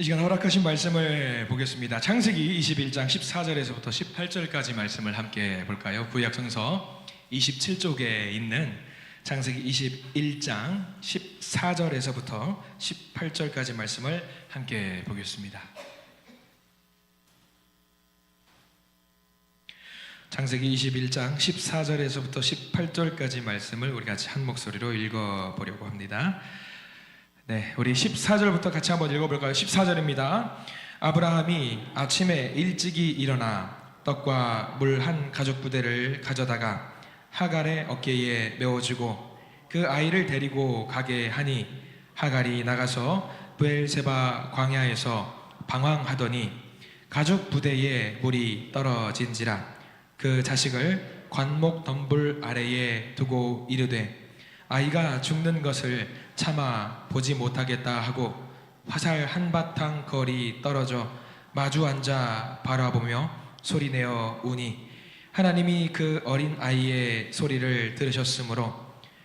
이 시간 허락하신 말씀을 보겠습니다. 창세기 21장 14절에서부터 18절까지 말씀을 함께 볼까요? 구약 성서 27쪽에 있는 창세기 21장 14절에서부터 18절까지 말씀을 함께 보겠습니다. 창세기 21장 14절에서부터 18절까지 말씀을 우리 같이 한 목소리로 읽어보려고 합니다. 네, 우리 14절부터 같이 한번 읽어볼까요? 14절입니다. 아브라함이 아침에 일찍이 일어나 떡과 물 한 가죽 부대를 가져다가 하갈의 어깨에 메워주고 그 아이를 데리고 가게 하니 하갈이 나가서 브엘세바 광야에서 방황하더니 가죽 부대에 물이 떨어진지라 그 자식을 관목 덤불 아래에 두고 이르되 아이가 죽는 것을 차마 보지 못하겠다 하고 화살 한바탕 거리 떨어져 마주 앉아 바라보며 소리내어 우니 하나님이 그 어린 아이의 소리를 들으셨으므로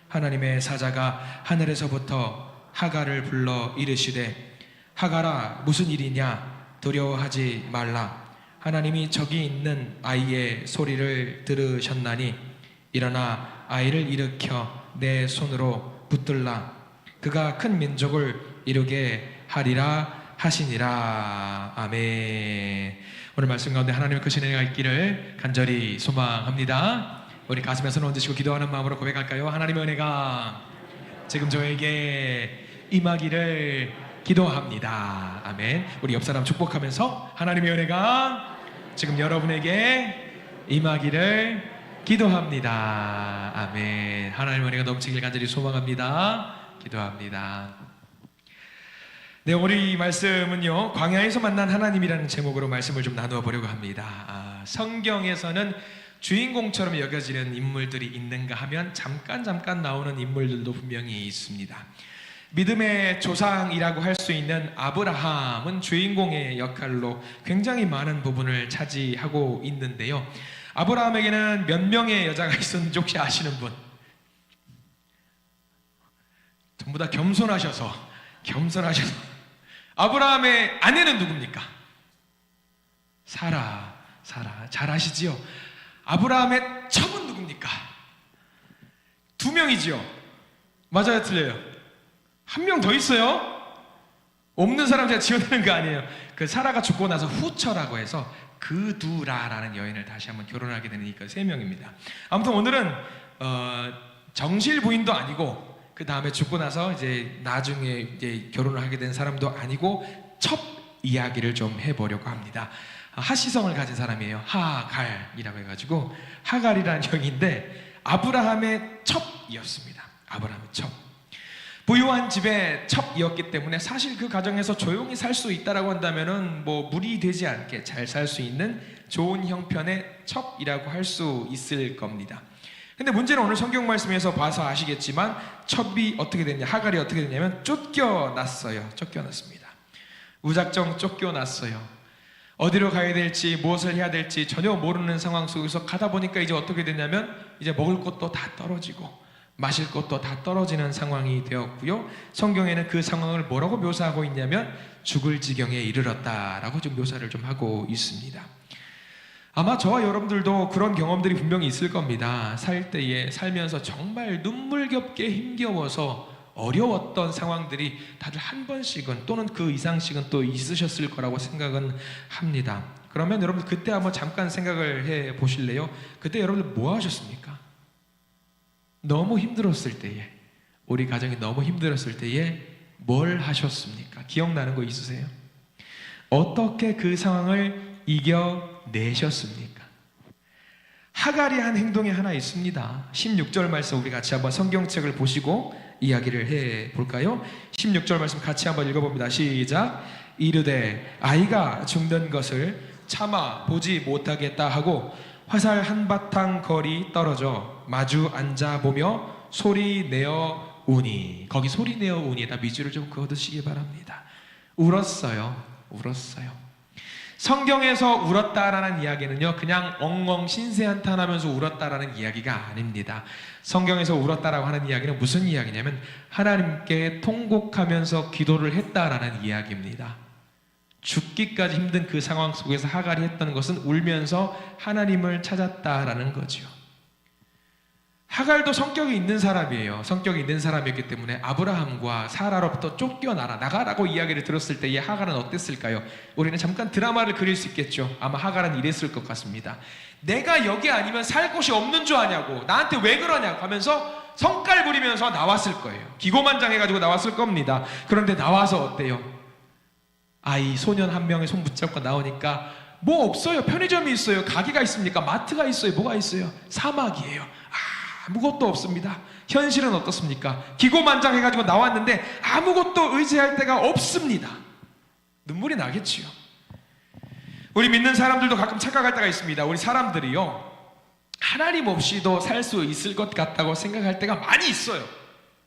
하나님의 사자가 하늘에서부터 하갈을 불러 이르시되 하갈아 무슨 일이냐 두려워하지 말라 하나님이 저기 있는 아이의 소리를 들으셨나니 일어나 아이를 일으켜 내 손으로 붙들라 그가 큰 민족을 이루게 하리라 하시니라. 아멘. 오늘 말씀 가운데 하나님의 크신 은혜가 있기를 간절히 소망합니다. 우리 가슴에 손을 얹으시고 기도하는 마음으로 고백할까요? 하나님의 은혜가 지금 저에게 임하기를 기도합니다. 아멘. 우리 옆 사람 축복하면서 하나님의 은혜가 지금 여러분에게 임하기를 기도합니다. 아멘. 하나님의 은혜가 넘치길 간절히 소망합니다. 기도합니다. 네, 오늘 이 말씀은요 광야에서 만난 하나님이라는 제목으로 말씀을 좀 나누어 보려고 합니다. 성경에서는 주인공처럼 여겨지는 인물들이 있는가 하면 잠깐 나오는 인물들도 분명히 있습니다. 믿음의 조상이라고 할 수 있는 아브라함은 주인공의 역할로 굉장히 많은 부분을 차지하고 있는데요. 아브라함에게는 몇 명의 여자가 있었는지 혹시 아시는 분? 전부 다 겸손하셔서 아브라함의 아내는 누굽니까? 사라 잘 아시지요? 아브라함의 첩은 누굽니까? 2명이지요. 맞아요 틀려요? 1명 더 있어요? 없는 사람 제가 지어내는 거 아니에요. 그 사라가 죽고 나서 후처라고 해서 그두라라는 여인을 다시 한번 결혼하게 되니까 3명입니다. 아무튼 오늘은 정실 부인도 아니고 그 다음에 죽고 나서 이제 나중에 이제 결혼을 하게 된 사람도 아니고 첩 이야기를 좀 해보려고 합니다. 하시성을 가진 사람이에요. 하갈이라고 해가지고 하갈이라는 형인데 아브라함의 첩이었습니다. 아브라함의 첩. 부유한 집의 첩이었기 때문에 사실 그 가정에서 조용히 살 수 있다라고 한다면은 뭐 무리되지 않게 잘 살 수 있는 좋은 형편의 첩이라고 할 수 있을 겁니다. 근데 문제는 오늘 성경 말씀에서 봐서 아시겠지만 첩이 어떻게 됐냐, 하갈이 어떻게 됐냐면 쫓겨났습니다. 무작정 쫓겨났어요. 어디로 가야 될지 무엇을 해야 될지 전혀 모르는 상황 속에서 가다 보니까 이제 어떻게 됐냐면 이제 먹을 것도 다 떨어지고 마실 것도 다 떨어지는 상황이 되었고요. 성경에는 그 상황을 뭐라고 묘사하고 있냐면 죽을 지경에 이르렀다라고 좀 묘사를 좀 하고 있습니다. 아마 저와 여러분들도 그런 경험들이 분명히 있을 겁니다. 살면서 정말 눈물겹게 힘겨워서 어려웠던 상황들이 다들 한 번씩은 또는 그 이상씩은 또 있으셨을 거라고 생각은 합니다. 그러면 여러분 그때 한번 잠깐 생각을 해 보실래요? 그때 여러분들 뭐 하셨습니까? 너무 힘들었을 때에, 우리 가정이 너무 힘들었을 때에 뭘 하셨습니까? 기억나는 거 있으세요? 어떻게 그 상황을 이겨내셨습니까? 하갈이 한 행동이 하나 있습니다. 16절 말씀 우리 같이 한번 성경책을 보시고 이야기를 해볼까요? 16절 말씀 같이 한번 읽어봅니다. 시작. 이르되 아이가 죽는 것을 차마 보지 못하겠다 하고 화살 한바탕 거리 떨어져 마주 앉아보며 소리내어 우니. 거기 소리내어 우니에다 미주를 좀 그어두시기 바랍니다. 울었어요. 성경에서 울었다라는 이야기는요 그냥 엉엉 신세한탄하면서 울었다라는 이야기가 아닙니다. 성경에서 울었다라고 하는 이야기는 무슨 이야기냐면 하나님께 통곡하면서 기도를 했다라는 이야기입니다. 죽기까지 힘든 그 상황 속에서 하갈이 했던 것은 울면서 하나님을 찾았다라는 거죠. 하갈도 성격이 있는 사람이에요. 성격이 있는 사람이었기 때문에 아브라함과 사라로부터 쫓겨나가라고 이야기를 들었을 때의 하갈은 어땠을까요? 우리는 잠깐 드라마를 그릴 수 있겠죠. 아마 하갈은 이랬을 것 같습니다. 내가 여기 아니면 살 곳이 없는 줄 아냐고, 나한테 왜 그러냐고 하면서 성깔 부리면서 나왔을 거예요. 기고만장해가지고 나왔을 겁니다. 그런데 나와서 어때요? 아이 소년 한 명의 손 붙잡고 나오니까 뭐 없어요. 편의점이 있어요. 가게가 있습니까? 마트가 있어요. 뭐가 있어요? 사막이에요. 아무것도 없습니다. 현실은 어떻습니까? 기고만장해가지고 나왔는데 아무것도 의지할 데가 없습니다. 눈물이 나겠지요. 우리 믿는 사람들도 가끔 착각할 때가 있습니다. 우리 사람들이요, 하나님 없이도 살 수 있을 것 같다고 생각할 때가 많이 있어요.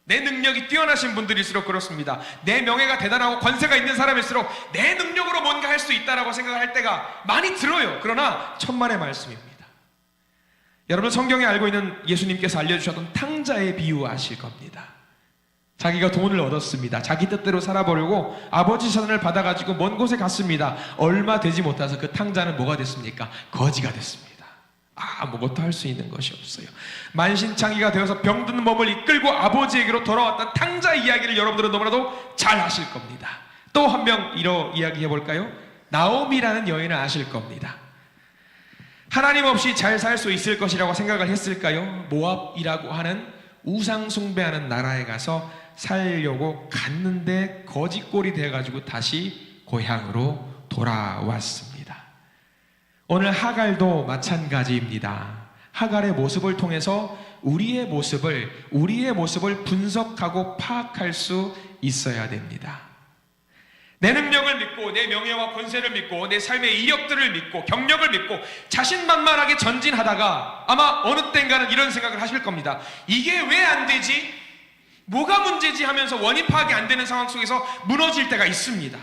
내 능력이 뛰어나신 분들일수록 그렇습니다. 내 명예가 대단하고 권세가 있는 사람일수록 내 능력으로 뭔가 할 수 있다라고 생각할 때가 많이 들어요. 그러나 천만의 말씀입니다. 여러분, 성경에 알고 있는 예수님께서 알려주셨던 탕자의 비유 아실 겁니다. 자기가 돈을 얻었습니다. 자기 뜻대로 살아보려고 아버지 재산을 받아가지고 먼 곳에 갔습니다. 얼마 되지 못해서 그 탕자는 뭐가 됐습니까? 거지가 됐습니다. 아무것도 할 수 있는 것이 없어요. 만신창이가 되어서 병든 몸을 이끌고 아버지에게로 돌아왔던 탕자 이야기를 여러분들은 너무나도 잘 아실 겁니다. 또 한 명 이야기해 볼까요? 나오미라는 여인을 아실 겁니다. 하나님 없이 잘 살 수 있을 것이라고 생각을 했을까요? 모압이라고 하는 우상 숭배하는 나라에 가서 살려고 갔는데 거지꼴이 돼가지고 다시 고향으로 돌아왔습니다. 오늘 하갈도 마찬가지입니다. 하갈의 모습을 통해서 우리의 모습을 분석하고 파악할 수 있어야 됩니다. 내 능력을 믿고 내 명예와 권세를 믿고 내 삶의 이력들을 믿고 경력을 믿고 자신만만하게 전진하다가 아마 어느 땐가는 이런 생각을 하실 겁니다. 이게 왜 안 되지? 뭐가 문제지? 하면서 원인 파악이 안 되는 상황 속에서 무너질 때가 있습니다.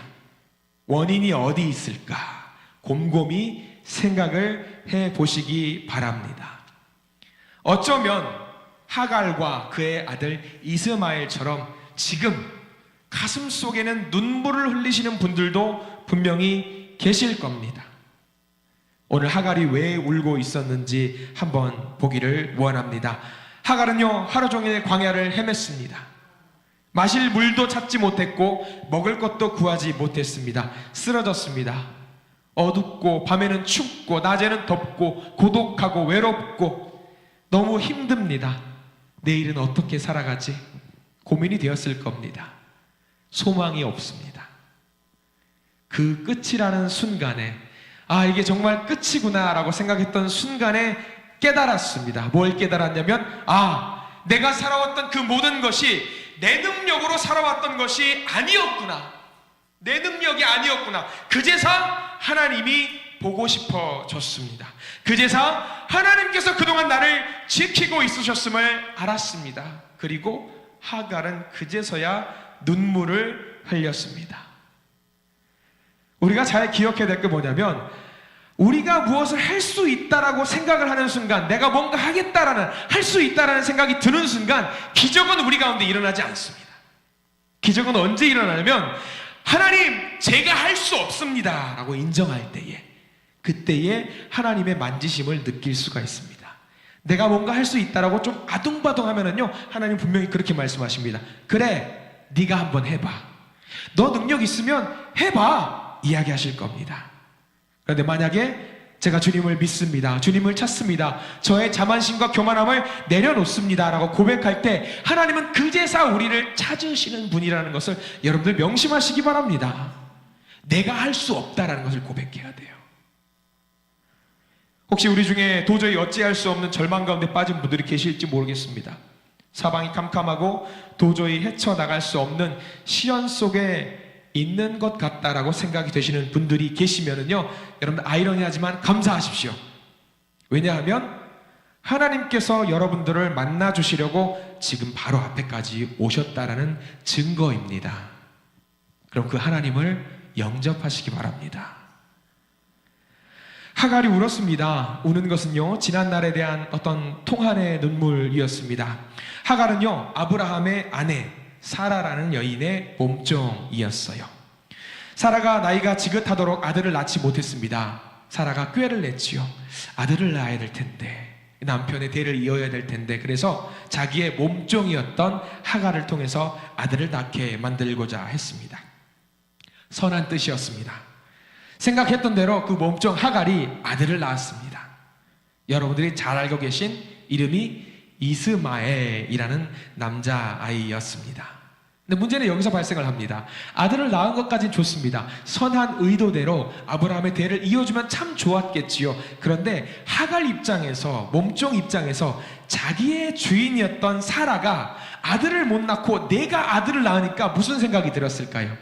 원인이 어디 있을까? 곰곰이 생각을 해보시기 바랍니다. 어쩌면 하갈과 그의 아들 이스마엘처럼 지금 가슴 속에는 눈물을 흘리시는 분들도 분명히 계실 겁니다. 오늘 하갈이 왜 울고 있었는지 한번 보기를 원합니다. 하갈은요, 하루 종일 광야를 헤맸습니다. 마실 물도 찾지 못했고 먹을 것도 구하지 못했습니다. 쓰러졌습니다. 어둡고 밤에는 춥고 낮에는 덥고 고독하고 외롭고 너무 힘듭니다. 내일은 어떻게 살아가지? 고민이 되었을 겁니다. 소망이 없습니다. 그 끝이라는 순간에 이게 정말 끝이구나 라고 생각했던 순간에 깨달았습니다. 뭘 깨달았냐면 내가 살아왔던 그 모든 것이 내 능력으로 살아왔던 것이 아니었구나. 내 능력이 아니었구나. 그제서 하나님이 보고 싶어졌습니다. 그제서 하나님께서 그동안 나를 지키고 있으셨음을 알았습니다. 그리고 하갈은 그제서야 눈물을 흘렸습니다. 우리가 잘 기억해야 될 게 뭐냐면, 우리가 무엇을 할 수 있다라고 생각을 하는 순간, 내가 뭔가 하겠다라는, 할 수 있다라는 생각이 드는 순간 기적은 우리 가운데 일어나지 않습니다. 기적은 언제 일어나냐면, 하나님 제가 할 수 없습니다 라고 인정할 때에, 그때에 하나님의 만지심을 느낄 수가 있습니다. 내가 뭔가 할 수 있다라고 좀 아둥바둥 하면은요, 하나님 분명히 그렇게 말씀하십니다. 그래, 네가 한번 해봐. 너 능력 있으면 해봐. 이야기하실 겁니다. 그런데 만약에 제가 주님을 믿습니다, 주님을 찾습니다, 저의 자만심과 교만함을 내려놓습니다 라고 고백할 때 하나님은 그제서 우리를 찾으시는 분이라는 것을 여러분들 명심하시기 바랍니다. 내가 할 수 없다라는 것을 고백해야 돼요. 혹시 우리 중에 도저히 어찌할 수 없는 절망 가운데 빠진 분들이 계실지 모르겠습니다. 사방이 캄캄하고 도저히 헤쳐나갈 수 없는 시련 속에 있는 것 같다라고 생각이 되시는 분들이 계시면은요, 여러분들 아이러니하지만 감사하십시오. 왜냐하면 하나님께서 여러분들을 만나 주시려고 지금 바로 앞에까지 오셨다라는 증거입니다. 그럼 그 하나님을 영접하시기 바랍니다. 하갈이 울었습니다. 우는 것은요, 지난날에 대한 어떤 통한의 눈물이었습니다. 하갈은요, 아브라함의 아내 사라라는 여인의 몸종이었어요. 사라가 나이가 지긋하도록 아들을 낳지 못했습니다. 사라가 꾀를 냈지요. 아들을 낳아야 될 텐데, 남편의 대를 이어야 될 텐데, 그래서 자기의 몸종이었던 하갈을 통해서 아들을 낳게 만들고자 했습니다. 선한 뜻이었습니다. 생각했던 대로 그 몸종 하갈이 아들을 낳았습니다. 여러분들이 잘 알고 계신 이름이 이스마엘이라는 남자아이였습니다. 근데 문제는 여기서 발생을 합니다. 아들을 낳은 것까지는 좋습니다. 선한 의도대로 아브라함의 대를 이어주면 참 좋았겠지요. 그런데 하갈 입장에서, 몸종 입장에서 자기의 주인이었던 사라가 아들을 못 낳고 내가 아들을 낳으니까 무슨 생각이 들었을까요?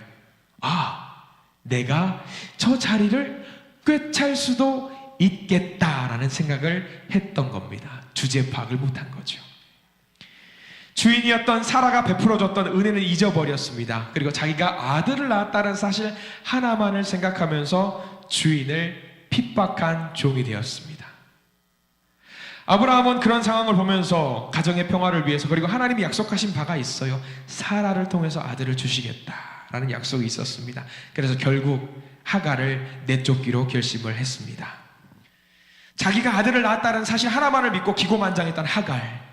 내가 저 자리를 꿰찰 수도 있겠다라는 생각을 했던 겁니다. 주제 파악을 못한 거죠. 주인이었던 사라가 베풀어줬던 은혜는 잊어버렸습니다. 그리고 자기가 아들을 낳았다는 사실 하나만을 생각하면서 주인을 핍박한 종이 되었습니다. 아브라함은 그런 상황을 보면서 가정의 평화를 위해서, 그리고 하나님이 약속하신 바가 있어요. 사라를 통해서 아들을 주시겠다라는 약속이 있었습니다. 그래서 결국 하갈을 내쫓기로 결심을 했습니다. 자기가 아들을 낳았다는 사실 하나만을 믿고 기고만장했던 하갈,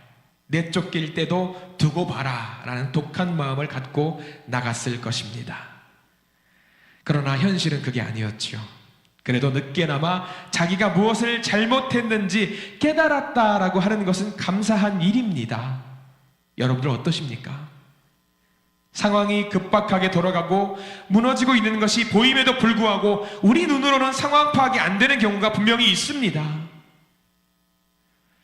내쫓길 때도 두고 봐라 라는 독한 마음을 갖고 나갔을 것입니다. 그러나 현실은 그게 아니었죠. 그래도 늦게나마 자기가 무엇을 잘못했는지 깨달았다라고 하는 것은 감사한 일입니다. 여러분들 어떠십니까? 상황이 급박하게 돌아가고 무너지고 있는 것이 보임에도 불구하고 우리 눈으로는 상황 파악이 안 되는 경우가 분명히 있습니다.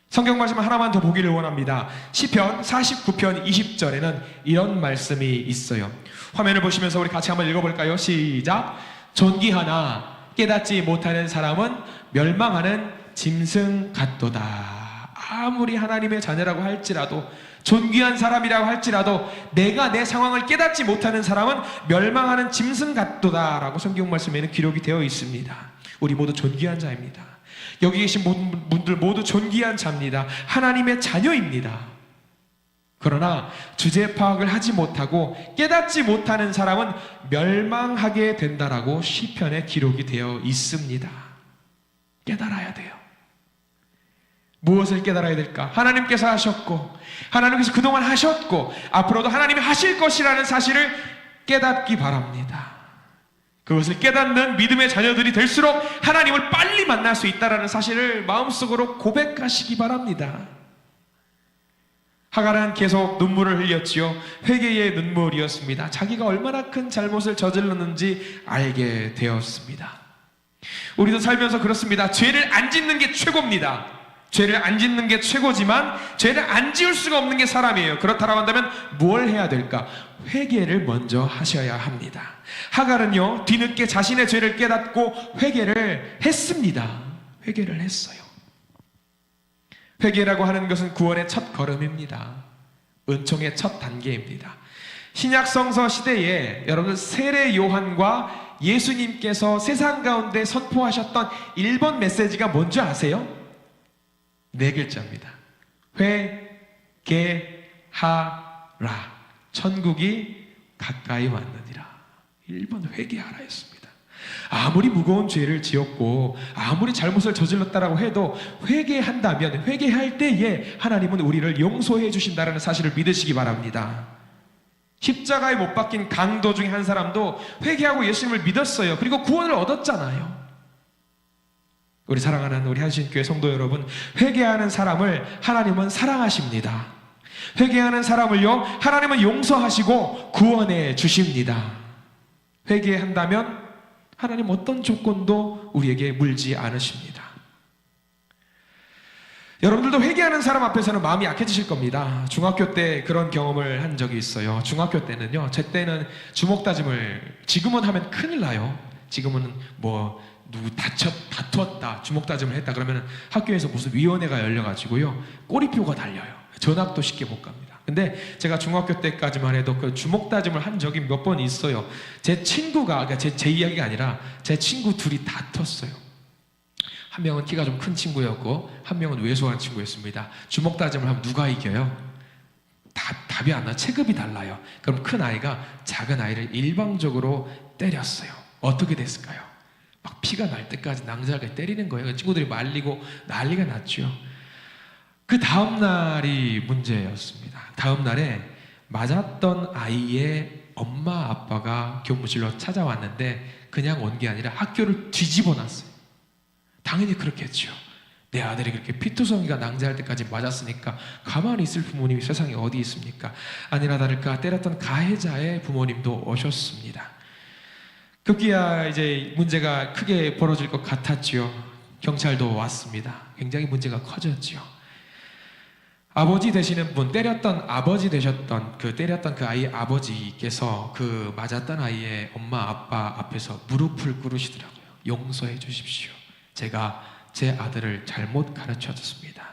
성경 말씀 하나만 더 보기를 원합니다. 시편 49편 20절에는 이런 말씀이 있어요. 화면을 보시면서 우리 같이 한번 읽어볼까요? 시작. 존귀하나 깨닫지 못하는 사람은 멸망하는 짐승 같도다. 아무리 하나님의 자녀라고 할지라도, 존귀한 사람이라고 할지라도 내가 내 상황을 깨닫지 못하는 사람은 멸망하는 짐승 같도다 라고 성경 말씀에는 기록이 되어 있습니다. 우리 모두 존귀한 자입니다. 여기 계신 모든 분들 모두 존귀한 자입니다. 하나님의 자녀입니다. 그러나 주제 파악을 하지 못하고 깨닫지 못하는 사람은 멸망하게 된다라고 시편에 기록이 되어 있습니다. 깨달아야 돼요. 무엇을 깨달아야 될까? 하나님께서 하셨고, 하나님께서 그동안 하셨고, 앞으로도 하나님이 하실 것이라는 사실을 깨닫기 바랍니다. 그것을 깨닫는 믿음의 자녀들이 될수록 하나님을 빨리 만날 수 있다는 사실을 마음속으로 고백하시기 바랍니다. 하갈은 계속 눈물을 흘렸지요. 회개의 눈물이었습니다. 자기가 얼마나 큰 잘못을 저질렀는지 알게 되었습니다. 우리도 살면서 그렇습니다. 죄를 안 짓는 게 최고입니다. 죄를 안 짓는 게 최고지만 죄를 안 지을 수가 없는 게 사람이에요. 그렇다고 한다면 뭘 해야 될까? 회개를 먼저 하셔야 합니다. 하갈은요, 뒤늦게 자신의 죄를 깨닫고 회개를 했습니다. 회개를 했어요. 회개라고 하는 것은 구원의 첫 걸음입니다. 은총의 첫 단계입니다. 신약 성서 시대에 여러분 세례 요한과 예수님께서 세상 가운데 선포하셨던 1번 메시지가 뭔지 아세요? 4글자입니다. 회개하라. 천국이 가까이 왔느니라. 1번 회개하라 했습니다. 아무리 무거운 죄를 지었고 아무리 잘못을 저질렀다라고 해도 회개한다면, 회개할 때에 하나님은 우리를 용서해 주신다는 사실을 믿으시기 바랍니다. 십자가에 못 박힌 강도 중에 한 사람도 회개하고 예수님을 믿었어요. 그리고 구원을 얻었잖아요. 우리 사랑하는 우리 한신교회 성도 여러분, 회개하는 사람을 하나님은 사랑하십니다. 회개하는 사람을요, 하나님은 용서하시고 구원해 주십니다. 회개한다면 하나님 어떤 조건도 우리에게 물지 않으십니다. 여러분들도 회개하는 사람 앞에서는 마음이 약해지실 겁니다. 중학교 때 그런 경험을 한 적이 있어요. 중학교 때는요, 제 때는 주먹 다짐을, 지금은 하면 큰일 나요. 지금은 누구 다투었다, 주먹 다짐을 했다 그러면 학교에서 무슨 위원회가 열려가지고요, 꼬리표가 달려요. 전학도 쉽게 못 갑니다. 근데 제가 중학교 때까지만 해도 그 주먹 다짐을 한 적이 몇 번 있어요. 제 친구가, 그러니까 제 이야기가 아니라 제 친구 둘이 다퉜어요. 한 명은 키가 좀 큰 친구였고 한 명은 왜소한 친구였습니다. 주먹 다짐을 하면 누가 이겨요? 답이 안 나요. 체급이 달라요. 그럼 큰 아이가 작은 아이를 일방적으로 때렸어요. 어떻게 됐을까요? 막 피가 날 때까지 낭자하게 때리는 거예요. 친구들이 말리고 난리가 났죠. 그 다음 날이 문제였습니다. 다음 날에 맞았던 아이의 엄마 아빠가 교무실로 찾아왔는데 그냥 온 게 아니라 학교를 뒤집어 놨어요. 당연히 그렇겠죠. 내 아들이 그렇게 피투성이가 낭자할 때까지 맞았으니까 가만히 있을 부모님이 세상에 어디 있습니까? 아니나 다를까 때렸던 가해자의 부모님도 오셨습니다. 급기야 이제 문제가 크게 벌어질 것 같았지요. 경찰도 왔습니다. 굉장히 문제가 커졌지요. 아버지 되시는 분, 때렸던 아버지 되셨던 때렸던 그 아이의 아버지께서 그 맞았던 아이의 엄마 아빠 앞에서 무릎을 꿇으시더라고요. 용서해 주십시오. 제가 제 아들을 잘못 가르쳐줬습니다.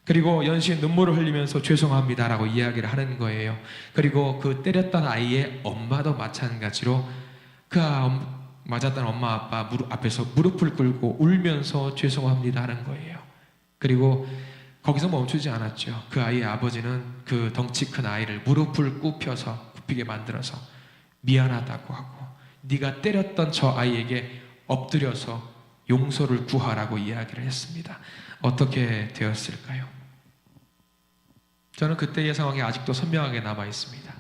그리고 연신 눈물을 흘리면서 죄송합니다라고 이야기를 하는 거예요. 그리고 그 때렸던 아이의 엄마도 마찬가지로 그 맞았던 엄마 아빠 앞에서 무릎을 꿇고 울면서 죄송합니다 하는 거예요. 그리고 거기서 멈추지 않았죠. 그 아이의 아버지는 그 덩치 큰 아이를 무릎을 굽히게 만들어서 미안하다고 하고 네가 때렸던 저 아이에게 엎드려서 용서를 구하라고 이야기를 했습니다. 어떻게 되었을까요? 저는 그때의 상황이 아직도 선명하게 남아 있습니다.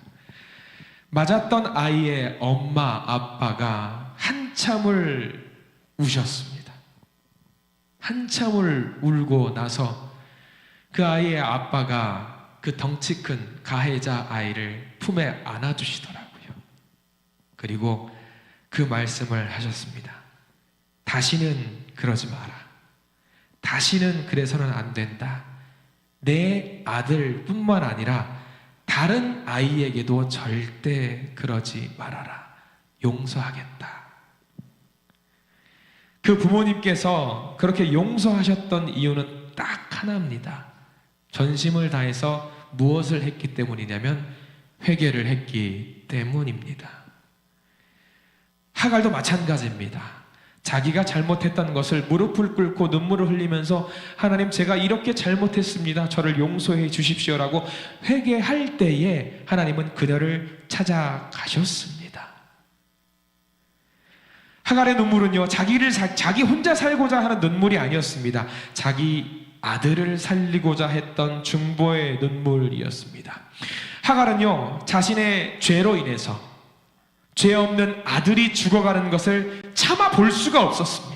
맞았던 아이의 엄마 아빠가 한참을 우셨습니다. 한참을 울고 나서 그 아이의 아빠가 그 덩치 큰 가해자 아이를 품에 안아주시더라고요. 그리고 그 말씀을 하셨습니다. 다시는 그러지 마라. 다시는 그래서는 안 된다. 내 아들뿐만 아니라 다른 아이에게도 절대 그러지 말아라. 용서하겠다. 그 부모님께서 그렇게 용서하셨던 이유는 딱 하나입니다. 전심을 다해서 무엇을 했기 때문이냐면 회개를 했기 때문입니다. 하갈도 마찬가지입니다. 자기가 잘못했던 것을 무릎을 꿇고 눈물을 흘리면서 하나님 제가 이렇게 잘못했습니다. 저를 용서해 주십시오라고 회개할 때에 하나님은 그녀를 찾아가셨습니다. 하갈의 눈물은요, 자기 혼자 살고자 하는 눈물이 아니었습니다. 자기 아들을 살리고자 했던 중보의 눈물이었습니다. 하갈은요, 자신의 죄로 인해서 죄 없는 아들이 죽어가는 것을 참아 볼 수가 없었습니다.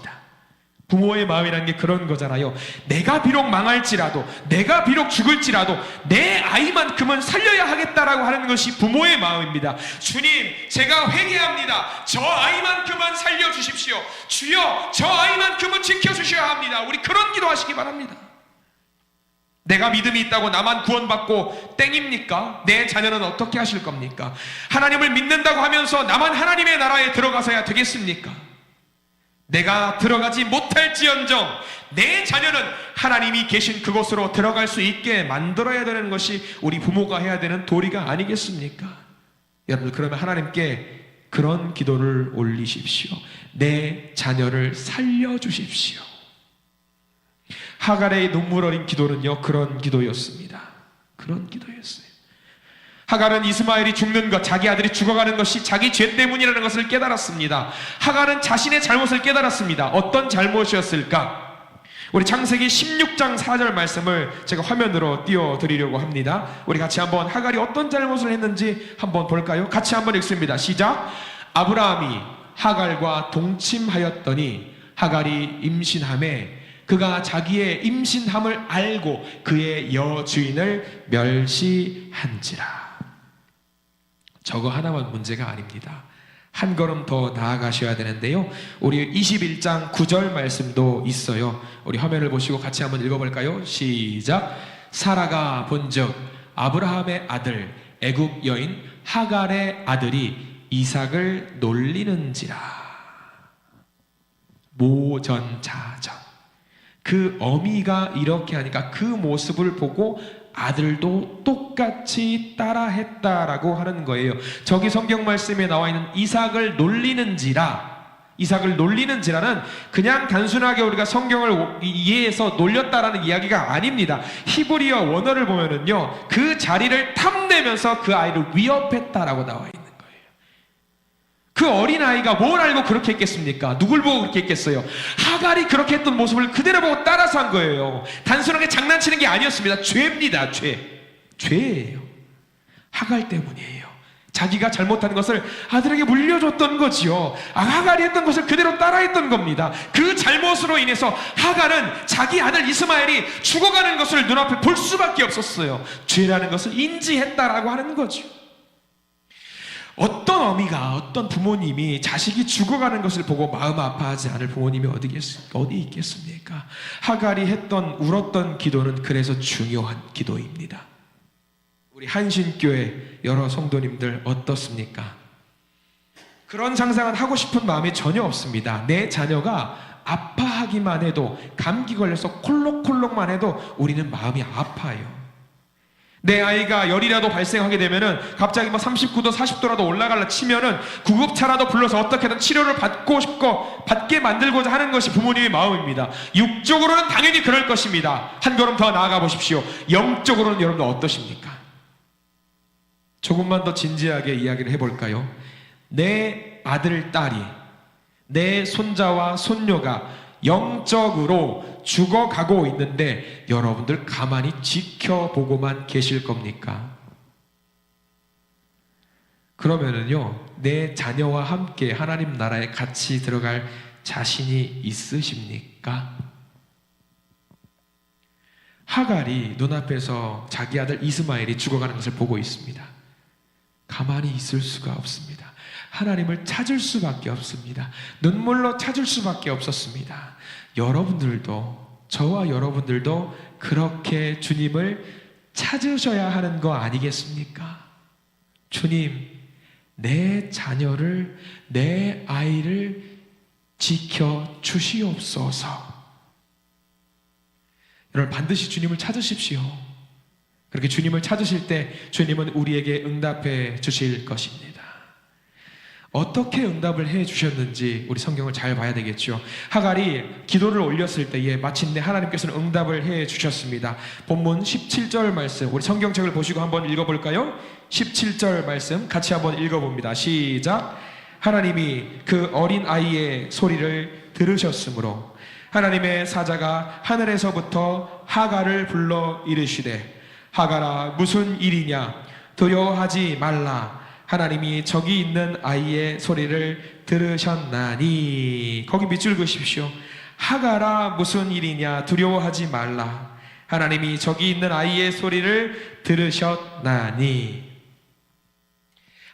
부모의 마음이라는 게 그런 거잖아요. 내가 비록 망할지라도, 내가 비록 죽을지라도 내 아이만큼은 살려야 하겠다라고 하는 것이 부모의 마음입니다. 주님, 제가 회개합니다. 저 아이만큼은 살려주십시오. 주여, 저 아이만큼은 지켜주셔야 합니다. 우리 그런 기도하시기 바랍니다. 내가 믿음이 있다고 나만 구원받고 땡입니까? 내 자녀는 어떻게 하실 겁니까? 하나님을 믿는다고 하면서 나만 하나님의 나라에 들어가서야 되겠습니까? 내가 들어가지 못할지언정 내 자녀는 하나님이 계신 그곳으로 들어갈 수 있게 만들어야 되는 것이 우리 부모가 해야 되는 도리가 아니겠습니까? 여러분, 그러면 하나님께 그런 기도를 올리십시오. 내 자녀를 살려주십시오. 하갈의 눈물 어린 기도는요, 그런 기도였습니다. 그런 기도였어요. 하갈은 이스마엘이 죽는 것, 자기 아들이 죽어가는 것이 자기 죄 때문이라는 것을 깨달았습니다. 하갈은 자신의 잘못을 깨달았습니다. 어떤 잘못이었을까? 우리 창세기 16장 4절 말씀을 제가 화면으로 띄워드리려고 합니다. 우리 같이 한번 하갈이 어떤 잘못을 했는지 한번 볼까요? 같이 한번 읽습니다. 시작! 아브라함이 하갈과 동침하였더니 하갈이 임신함에 그가 자기의 임신함을 알고 그의 여주인을 멸시한지라. 저거 하나만 문제가 아닙니다. 한 걸음 더 나아가셔야 되는데요, 우리 21장 9절 말씀도 있어요. 우리 화면을 보시고 같이 한번 읽어볼까요? 시작! 사라가 본즉 아브라함의 아들 애굽 여인 하갈의 아들이 이삭을 놀리는지라. 모전자전. 그 어미가 이렇게 하니까 그 모습을 보고 아들도 똑같이 따라했다라고 하는 거예요. 저기 성경 말씀에 나와 있는 이삭을 놀리는지라는 그냥 단순하게 우리가 성경을 이해해서 놀렸다라는 이야기가 아닙니다. 히브리어 원어를 보면은요, 그 자리를 탐내면서 그 아이를 위협했다라고 나와 있는 거예요. 그 어린아이가 뭘 알고 그렇게 했겠습니까? 누굴 보고 그렇게 했겠어요? 하갈이 그렇게 했던 모습을 그대로 보고 따라서 한 거예요. 단순하게 장난치는 게 아니었습니다. 죄입니다. 죄예요. 하갈 때문이에요. 자기가 잘못한 것을 아들에게 물려줬던 거지요. 하갈이 했던 것을 그대로 따라했던 겁니다. 그 잘못으로 인해서 하갈은 자기 아들 이스마엘이 죽어가는 것을 눈앞에 볼 수밖에 없었어요. 죄라는 것을 인지했다라고 하는 거죠. 어떤 어미가, 어떤 부모님이 자식이 죽어가는 것을 보고 마음 아파하지 않을 부모님이 어디 있겠습니까? 하갈이 울었던 기도는 그래서 중요한 기도입니다. 우리 한신교회 여러 성도님들 어떻습니까? 그런 상상은 하고 싶은 마음이 전혀 없습니다. 내 자녀가 아파하기만 해도, 감기 걸려서 콜록콜록만 해도 우리는 마음이 아파요. 내 아이가 열이라도 발생하게 되면은 갑자기 39도 40도라도 올라갈라 치면은 구급차라도 불러서 어떻게든 치료를 받게 만들고자 하는 것이 부모님의 마음입니다. 육적으로는 당연히 그럴 것입니다. 한 걸음 더 나아가 보십시오. 영적으로는 여러분들 어떠십니까? 조금만 더 진지하게 이야기를 해볼까요? 내 아들, 딸이, 내 손자와 손녀가 영적으로 죽어가고 있는데 여러분들 가만히 지켜보고만 계실 겁니까? 그러면은요, 내 자녀와 함께 하나님 나라에 같이 들어갈 자신이 있으십니까? 하갈이 눈앞에서 자기 아들 이스마엘이 죽어가는 것을 보고 있습니다. 가만히 있을 수가 없습니다. 하나님을 찾을 수밖에 없습니다. 눈물로 찾을 수밖에 없었습니다. 여러분들도, 저와 여러분들도 그렇게 주님을 찾으셔야 하는 거 아니겠습니까? 주님, 내 자녀를, 내 아이를 지켜 주시옵소서. 여러분, 반드시 주님을 찾으십시오. 그렇게 주님을 찾으실 때 주님은 우리에게 응답해 주실 것입니다. 어떻게 응답을 해 주셨는지 우리 성경을 잘 봐야 되겠죠. 하갈이 기도를 올렸을 때에 마침내 하나님께서는 응답을 해 주셨습니다. 본문 17절 말씀, 우리 성경책을 보시고 한번 읽어볼까요? 17절 말씀 같이 한번 읽어봅니다. 시작. 하나님이 그 어린 아이의 소리를 들으셨으므로 하나님의 사자가 하늘에서부터 하갈을 불러 이르시되, 하갈아, 무슨 일이냐? 두려워하지 말라. 하나님이 저기 있는 아이의 소리를 들으셨나니. 거기 밑줄 그으십시오. 하갈아, 무슨 일이냐? 두려워하지 말라. 하나님이 저기 있는 아이의 소리를 들으셨나니.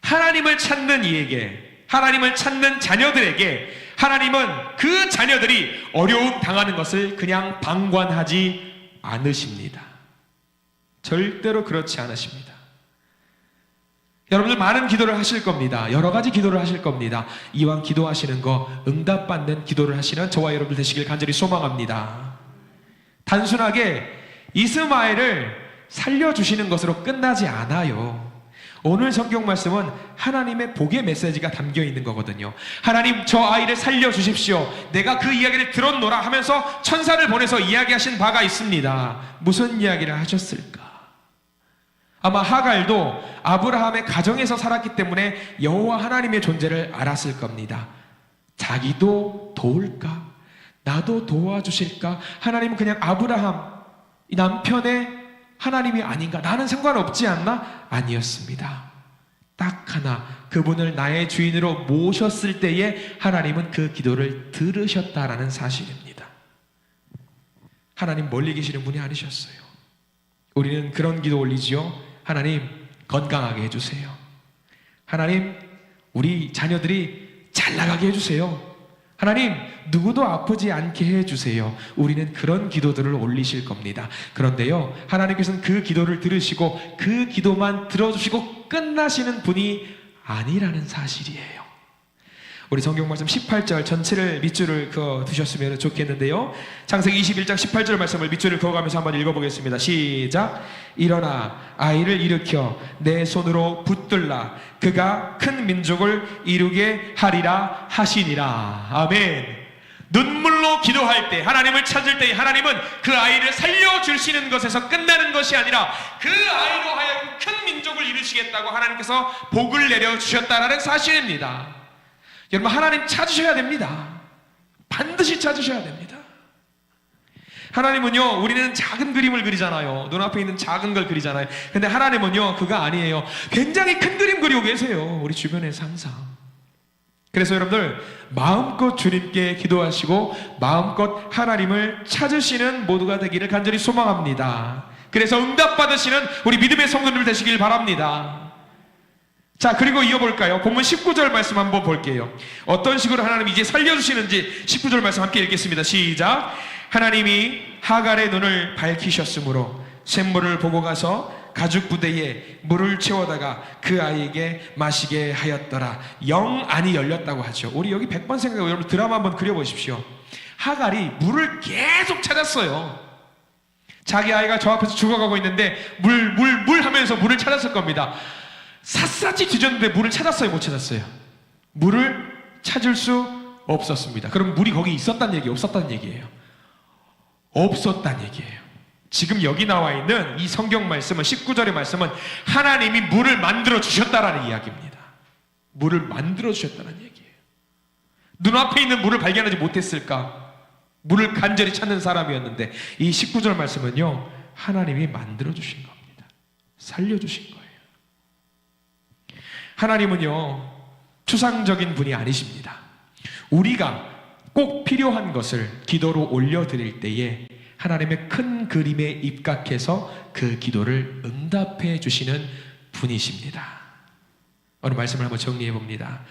하나님을 찾는 이에게, 하나님을 찾는 자녀들에게 하나님은 그 자녀들이 어려움 당하는 것을 그냥 방관하지 않으십니다. 절대로 그렇지 않으십니다. 여러분들 많은 기도를 하실 겁니다. 여러 가지 기도를 하실 겁니다. 이왕 기도하시는 거 응답받는 기도를 하시는 저와 여러분들 되시길 간절히 소망합니다. 단순하게 이스마엘을 살려주시는 것으로 끝나지 않아요. 오늘 성경 말씀은 하나님의 복의 메시지가 담겨 있는 거거든요. 하나님, 저 아이를 살려주십시오. 내가 그 이야기를 들었노라 하면서 천사를 보내서 이야기하신 바가 있습니다. 무슨 이야기를 하셨을까? 아마 하갈도 아브라함의 가정에서 살았기 때문에 여호와 하나님의 존재를 알았을 겁니다. 자기도 도울까? 나도 도와주실까? 하나님은 그냥 아브라함, 이 남편의 하나님이 아닌가? 나는 상관없지 않나? 아니었습니다. 딱 하나, 그분을 나의 주인으로 모셨을 때에 하나님은 그 기도를 들으셨다라는 사실입니다. 하나님 멀리 계시는 분이 아니셨어요. 우리는 그런 기도 올리지요. 하나님, 건강하게 해주세요. 하나님, 우리 자녀들이 잘 나가게 해주세요. 하나님, 누구도 아프지 않게 해주세요. 우리는 그런 기도들을 올리실 겁니다. 그런데요, 하나님께서는 그 기도를 들으시고 그 기도만 들어주시고 끝나시는 분이 아니라는 사실이에요. 우리 성경 말씀 18절 전체를 밑줄을 그어 두셨으면 좋겠는데요. 창세기 21장 18절 말씀을 밑줄을 그어가면서 한번 읽어보겠습니다. 시작. 일어나 아이를 일으켜 내 손으로 붙들라. 그가 큰 민족을 이루게 하리라 하시니라. 아멘. 눈물로 기도할 때, 하나님을 찾을 때 하나님은 그 아이를 살려주시는 것에서 끝나는 것이 아니라 그 아이로 하여금 큰 민족을 이루시겠다고 하나님께서 복을 내려주셨다라는 사실입니다. 여러분, 하나님 찾으셔야 됩니다. 반드시 찾으셔야 됩니다. 하나님은요, 우리는 작은 그림을 그리잖아요. 눈앞에 있는 작은 걸 그리잖아요. 근데 하나님은요, 그거 아니에요. 굉장히 큰 그림 그리고 계세요. 우리 주변에서 항상. 그래서 여러분들, 마음껏 주님께 기도하시고 마음껏 하나님을 찾으시는 모두가 되기를 간절히 소망합니다. 그래서 응답받으시는 우리 믿음의 성도들 되시길 바랍니다. 자, 그리고 이어볼까요? 본문 19절 말씀 한번 볼게요. 어떤 식으로 하나님이 이제 살려주시는지 19절 말씀 함께 읽겠습니다. 시작. 하나님이 하갈의 눈을 밝히셨으므로 샘물을 보고 가서 가죽 부대에 물을 채워다가 그 아이에게 마시게 하였더라. 영 안이 열렸다고 하죠. 우리 여기 100번 생각하고 여러분 드라마 한번 그려보십시오. 하갈이 물을 계속 찾았어요. 자기 아이가 저 앞에서 죽어가고 있는데 물 하면서 물을 찾았을 겁니다. 샅샅이 뒤졌는데 물을 찾았어요, 못 찾았어요? 물을 찾을 수 없었습니다. 그럼 물이 거기 있었다는 얘기예요, 없었다는 얘기예요? 없었다는 얘기예요. 지금 여기 나와 있는 이 성경 말씀은 19절의 말씀은 하나님이 물을 만들어 주셨다라는 이야기입니다. 물을 만들어 주셨다는 얘기예요. 눈앞에 있는 물을 발견하지 못했을까? 물을 간절히 찾는 사람이었는데 이 19절 말씀은요, 하나님이 만들어 주신 겁니다. 살려 주신 거예요. 하나님은요, 추상적인 분이 아니십니다. 우리가 꼭 필요한 것을 기도로 올려드릴 때에 하나님의 큰 그림에 입각해서 그 기도를 응답해 주시는 분이십니다. 오늘 말씀을 한번 정리해 봅니다.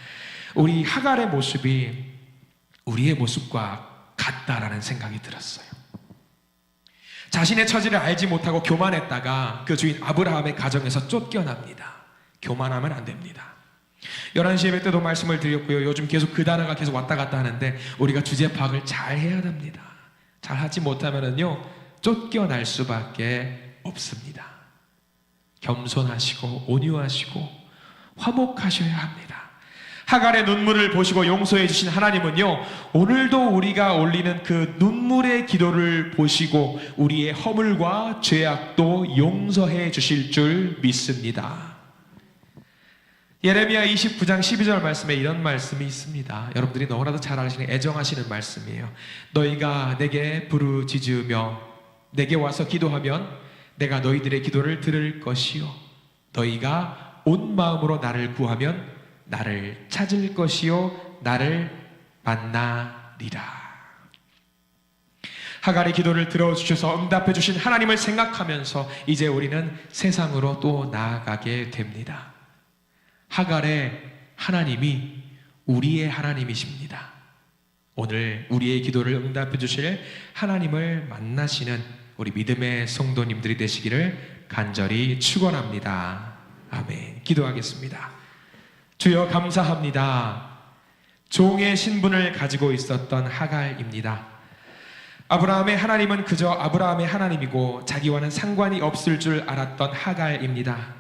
우리 하갈의 모습이 우리의 모습과 같다라는 생각이 들었어요. 자신의 처지를 알지 못하고 교만했다가 그 주인 아브라함의 가정에서 쫓겨납니다. 교만하면 안 됩니다. 11시 예배 때도 말씀을 드렸고요. 요즘 계속 그 단어가 계속 왔다 갔다 하는데 우리가 주제 파악을 잘 해야 합니다. 잘 하지 못하면은요, 쫓겨날 수밖에 없습니다. 겸손하시고 온유하시고 화목하셔야 합니다. 하갈의 눈물을 보시고 용서해 주신 하나님은요, 오늘도 우리가 올리는 그 눈물의 기도를 보시고 우리의 허물과 죄악도 용서해 주실 줄 믿습니다. 예레미야 29장 12절 말씀에 이런 말씀이 있습니다. 여러분들이 너무나도 잘 아시는 애정하시는 말씀이에요. 너희가 내게 부르짖으며 내게 와서 기도하면 내가 너희들의 기도를 들을 것이요 너희가 온 마음으로 나를 구하면 나를 찾을 것이요 나를 만나리라. 하갈의 기도를 들어주셔서 응답해 주신 하나님을 생각하면서 이제 우리는 세상으로 또 나아가게 됩니다. 하갈의 하나님이 우리의 하나님이십니다. 오늘 우리의 기도를 응답해 주실 하나님을 만나시는 우리 믿음의 성도님들이 되시기를 간절히 축원합니다. 아멘. 기도하겠습니다. 주여 감사합니다. 종의 신분을 가지고 있었던 하갈입니다. 아브라함의 하나님은 그저 아브라함의 하나님이고 자기와는 상관이 없을 줄 알았던 하갈입니다.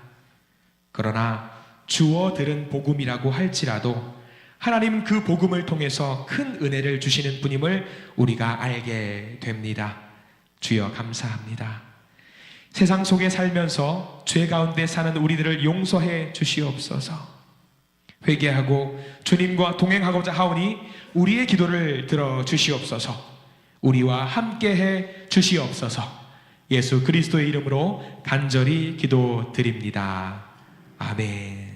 그러나 주어 들은 복음이라고 할지라도 하나님은 그 복음을 통해서 큰 은혜를 주시는 분임을 우리가 알게 됩니다. 주여 감사합니다. 세상 속에 살면서 죄 가운데 사는 우리들을 용서해 주시옵소서. 회개하고 주님과 동행하고자 하오니 우리의 기도를 들어 주시옵소서. 우리와 함께해 주시옵소서. 예수 그리스도의 이름으로 간절히 기도드립니다. 아멘.